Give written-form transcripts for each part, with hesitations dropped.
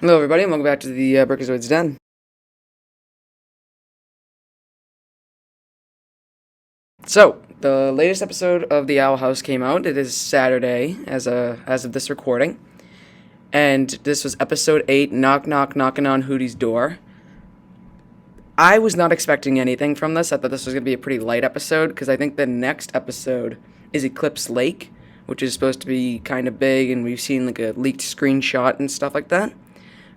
Hello, everybody, and welcome back to the Brickazoid's Den. So, the latest episode of The Owl House came out. It is Saturday as of this recording, and this was episode 8. Knock knock knocking on Hooty's door. I was not expecting anything from this. I thought this was going to be a pretty light episode because I think the next episode is Eclipse Lake, which is supposed to be kind of big, and we've seen like a leaked screenshot and stuff like that.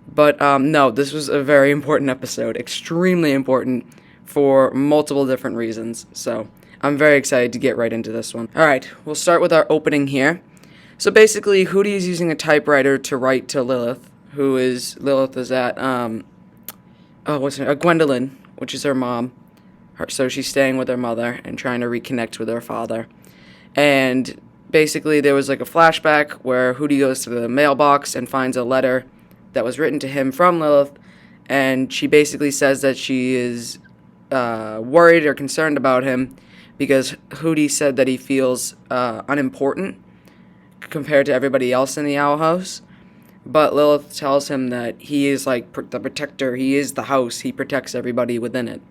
But no, this was a very important episode, extremely important for multiple different reasons. So I'm very excited to get right into this one. All right, we'll start with our opening here. So basically, Hooty is using a typewriter to write to Lilith, Lilith is at Gwendolyn, which is her mom. So she's staying with her mother and trying to reconnect with her father. And basically, there was like a flashback where Hooty goes to the mailbox and finds a letter that was written to him from Lilith, and she basically says that she is worried or concerned about him because Hooty said that he feels unimportant compared to everybody else in the Owl House. But Lilith tells him that he is like the protector. He is the house. He protects everybody within it.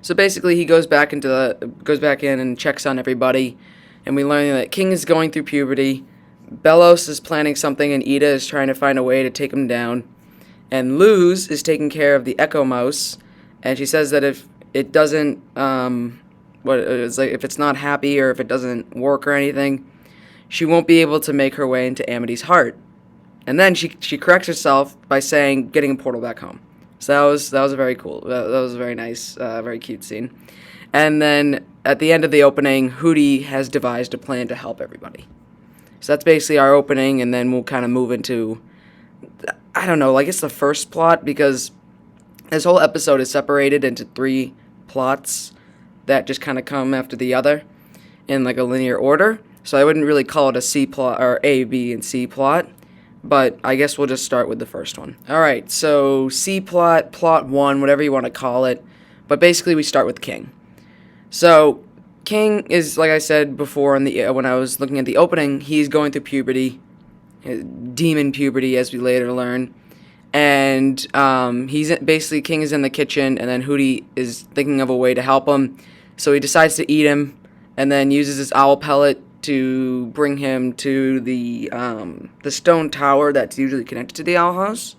So basically, he goes back in and checks on everybody, and we learn that King is going through puberty. Bellos is planning something, and Ida is trying to find a way to take him down. And Luz is taking care of the Echo Mouse, and she says that if it doesn't, if it's not happy or if it doesn't work or anything, she won't be able to make her way into Amity's heart. And then she corrects herself by saying getting a portal back home. So that was very cool. That was a very nice, very cute scene. And then at the end of the opening, Hooty has devised a plan to help everybody. So that's basically our opening, and then we'll kind of move into, I don't know, I guess the first plot, because this whole episode is separated into 3 plots that just kind of come after the other in like a linear order. So I wouldn't really call it a C plot, or A, B, and C plot, but I guess we'll just start with the first one. Alright, so C plot, plot 1, whatever you want to call it, but basically we start with King. So King is, like I said before when I was looking at the opening, he's going through puberty, demon puberty, as we later learn. And King is in the kitchen, and then Hooty is thinking of a way to help him. So he decides to eat him, and then uses his owl pellet to bring him to the stone tower that's usually connected to the owl house.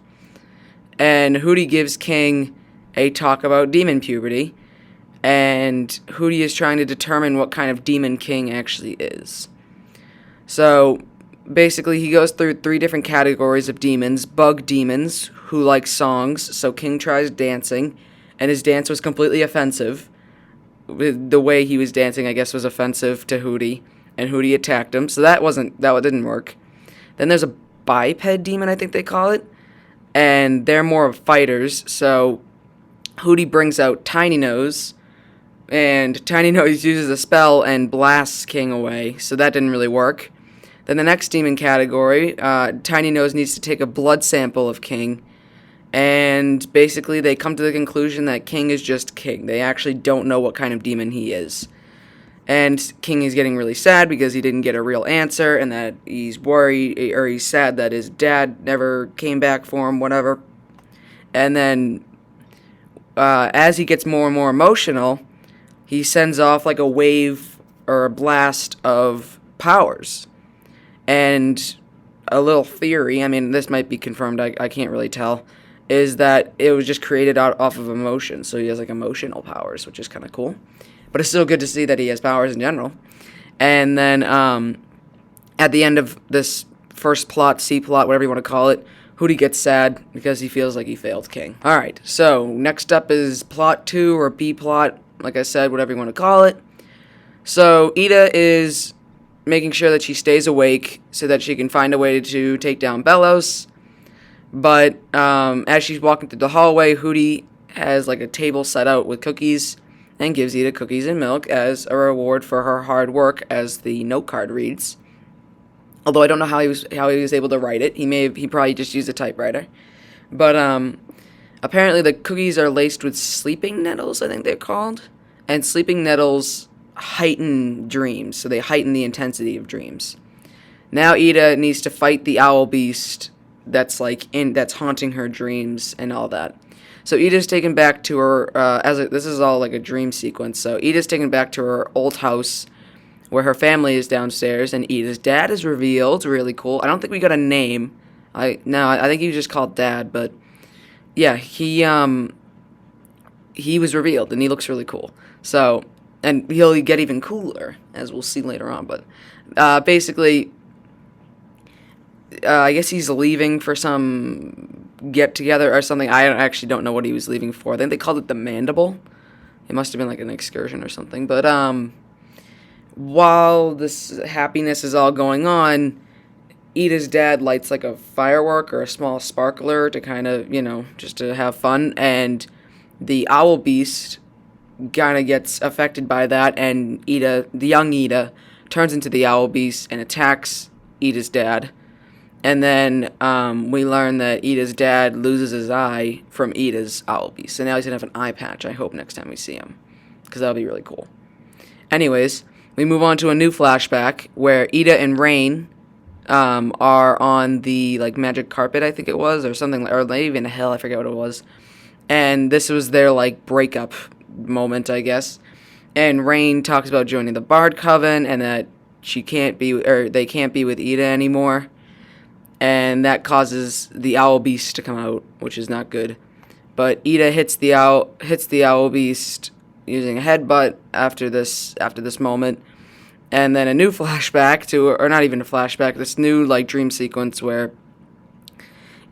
And Hooty gives King a talk about demon puberty. And Hooty is trying to determine what kind of demon King actually is. So, basically, he goes through 3 different categories of demons. Bug demons, who like songs, so King tries dancing, and his dance was completely offensive. The way he was dancing, I guess, was offensive to Hooty, and Hooty attacked him, so that didn't work. Then there's a biped demon, I think they call it, and they're more of fighters, so Hooty brings out Tiny Nose, and Tiny Nose uses a spell and blasts King away, so that didn't really work. Then the next demon category, Tiny Nose needs to take a blood sample of King, and basically they come to the conclusion that King is just King. They actually don't know what kind of demon he is. And King is getting really sad because he didn't get a real answer, and that he's worried, or he's sad that his dad never came back for him, whatever. And then, as he gets more and more emotional, he sends off like a wave or a blast of powers. And a little theory, I mean, this might be confirmed, I can't really tell, is that it was just created off of emotion. So he has like emotional powers, which is kind of cool. But it's still good to see that he has powers in general. And then at the end of this first plot, C plot, whatever you want to call it, Hooty gets sad because he feels like he failed King. Alright, so next up is plot 2 or B plot. Like I said, whatever you want to call it. So Ida is making sure that she stays awake so that she can find a way to take down Bellos. But as she's walking through the hallway, Hooty has like a table set out with cookies and gives Ida cookies and milk as a reward for her hard work, as the note card reads. Although I don't know how he was able to write it. He probably just used a typewriter. But apparently the cookies are laced with sleeping nettles, I think they're called. And sleeping nettles heighten dreams, so they heighten the intensity of dreams. Now Ida needs to fight the owl beast that's that's haunting her dreams and all that. So Ida's taken back to her this is all like a dream sequence. So Ida's taken back to her old house where her family is downstairs, and Ida's dad is revealed. Really cool. I don't think we got a name. I think he was just called Dad, but yeah, he was revealed, and he looks really cool. So, and he'll get even cooler, as we'll see later on. But basically, I guess he's leaving for some get-together or something. I actually don't know what he was leaving for. I think they called it the Mandible. It must have been like an excursion or something. But while this happiness is all going on, Ida's dad lights like a firework or a small sparkler to kind of, just to have fun. And the owl beast kind of gets affected by that, and Ida, the young Ida, turns into the owl beast and attacks Ida's dad. And then we learn that Ida's dad loses his eye from Ida's owl beast. So now he's going to have an eye patch, I hope, next time we see him. Because that'll be really cool. Anyways, we move on to a new flashback where Ida and Rain are on the magic carpet, I think it was, or something, or maybe even a hill, I forget what it was. And this was their breakup moment, I guess. And Rain talks about joining the Bard Coven and that they can't be with Ida anymore. And that causes the owl beast to come out, which is not good. But Ida hits the owl beast using a headbutt after this moment. And then a new flashback or not even a flashback, this new dream sequence where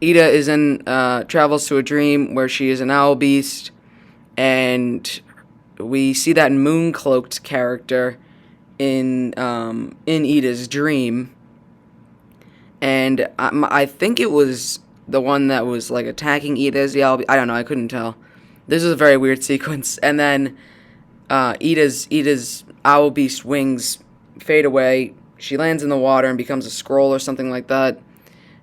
Ida travels to a dream where she is an owl beast, and we see that moon-cloaked character in Ida's dream. And I think it was the one that was attacking Ida as the owl beast. I don't know, I couldn't tell. This is a very weird sequence. And then Ida's owl beast wings fade away. She lands in the water and becomes a scroll or something like that.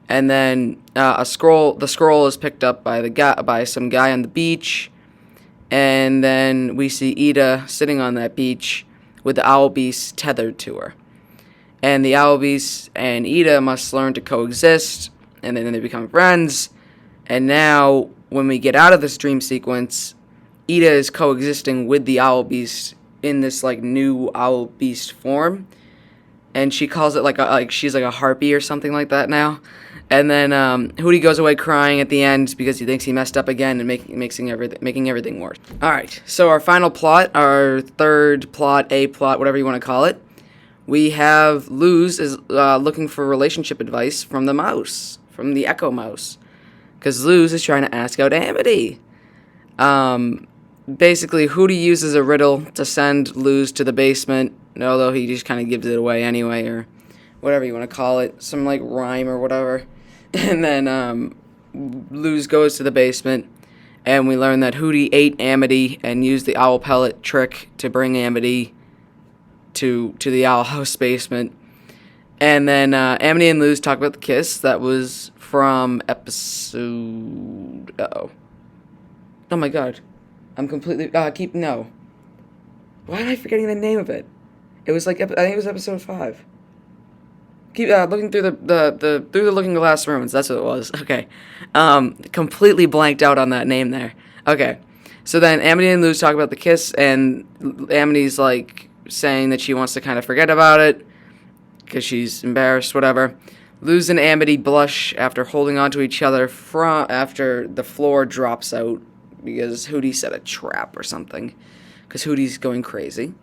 And then the scroll is picked up by some guy on the beach. And then we see Ida sitting on that beach with the owl beast tethered to her. And the owl beast and Ida must learn to coexist, and then they become friends. And now, when we get out of this dream sequence, Ida is coexisting with the owl beast in this new owl beast form, and she calls it she's like a harpy or something like that now. And then Hooty goes away crying at the end because he thinks he messed up again and making everything worse. All right, so our final plot, our third plot, A plot, whatever you want to call it. We have Luz is looking for relationship advice from the mouse, from the Echo Mouse, because Luz is trying to ask out Amity. Basically, Hooty uses a riddle to send Luz to the basement, although he just kind of gives it away anyway, or whatever you want to call it, some rhyme or whatever. And then Luz goes to the basement, and we learn that Hooty ate Amity and used the owl pellet trick to bring Amity to the owl house basement. And then Amity and Luz talk about the kiss that was from episode... oh my god, I'm completely no, why am I forgetting the name of it? It was I think it was episode 5. Keep looking through the looking glass ruins. That's what it was. Okay, completely blanked out on that name there. Okay, so then Amity and Luz talk about the kiss, and Amity's saying that she wants to kind of forget about it because she's embarrassed, whatever. Luz and Amity blush after holding on to each other after the floor drops out because Hooty set a trap or something, because Hooty's going crazy.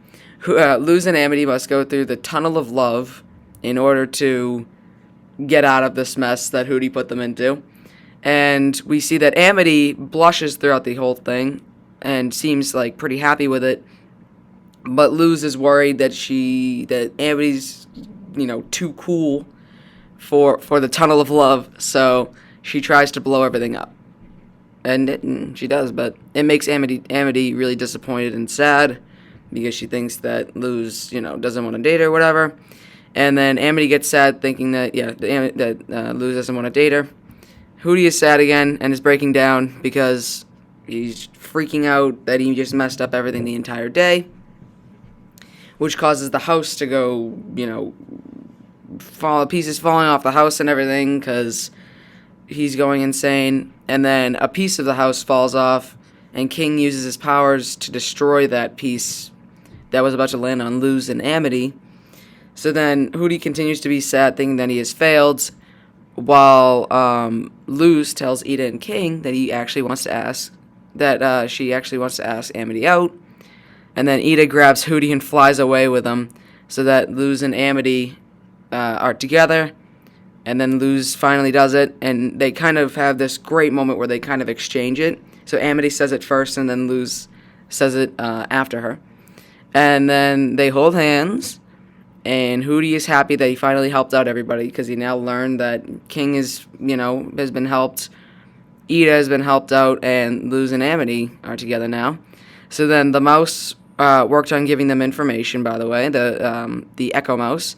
Luz and Amity must go through the tunnel of love in order to get out of this mess that Hooty put them into. And we see that Amity blushes throughout the whole thing and seems pretty happy with it. But Luz is worried that Amity's, too cool for the tunnel of love, so she tries to blow everything up. And she does, but it makes Amity really disappointed and sad because she thinks that Luz, doesn't want to date her or whatever. And then Amity gets sad thinking that Luz doesn't want to date her. Hooty is sad again and is breaking down because he's freaking out that he just messed up everything the entire day, which causes the house to go, pieces falling off the house and everything, because he's going insane, and then a piece of the house falls off, and King uses his powers to destroy that piece that was about to land on Luz and Amity. So then Hooty continues to be sad, thinking that he has failed, while Luz tells Ida and King that she actually wants to ask Amity out. And then Ida grabs Hooty and flies away with him, so that Luz and Amity are together. And then Luz finally does it, and they kind of have this great moment where they kind of exchange it. So Amity says it first, and then Luz says it after her. And then they hold hands, and Hooty is happy that he finally helped out everybody, because he now learned that King has been helped, Ida has been helped out, and Luz and Amity are together now. So then the mouse worked on giving them information, by the way, the Echo Mouse.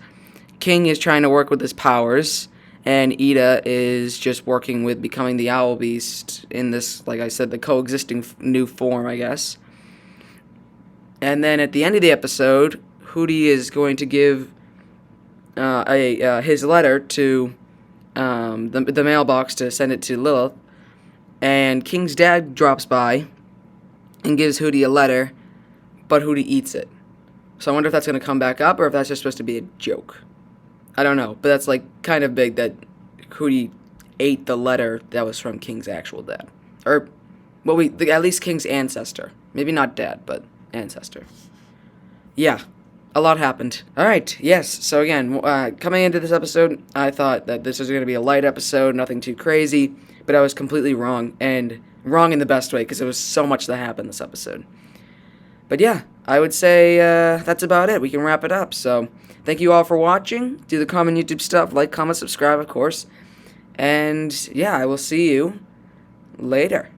King is trying to work with his powers, and Ida is just working with becoming the Owl Beast in this, like I said, the coexisting new form, I guess. And then at the end of the episode, Hooty is going to give his letter to the mailbox to send it to Lilith, and King's dad drops by and gives Hooty a letter, but Hooty eats it. So I wonder if that's going to come back up, or if that's just supposed to be a joke. I don't know, but that's like kind of big that Hooty ate the letter that was from King's actual dad. Or, well, at least King's ancestor. Maybe not dad, but ancestor. Yeah, a lot happened. Alright, yes, so again, coming into this episode, I thought that this was going to be a light episode, nothing too crazy, but I was completely wrong, and wrong in the best way, because there was so much that happened this episode. But yeah, I would say that's about it. We can wrap it up. So thank you all for watching. Do the common YouTube stuff. Like, comment, subscribe, of course. And yeah, I will see you later.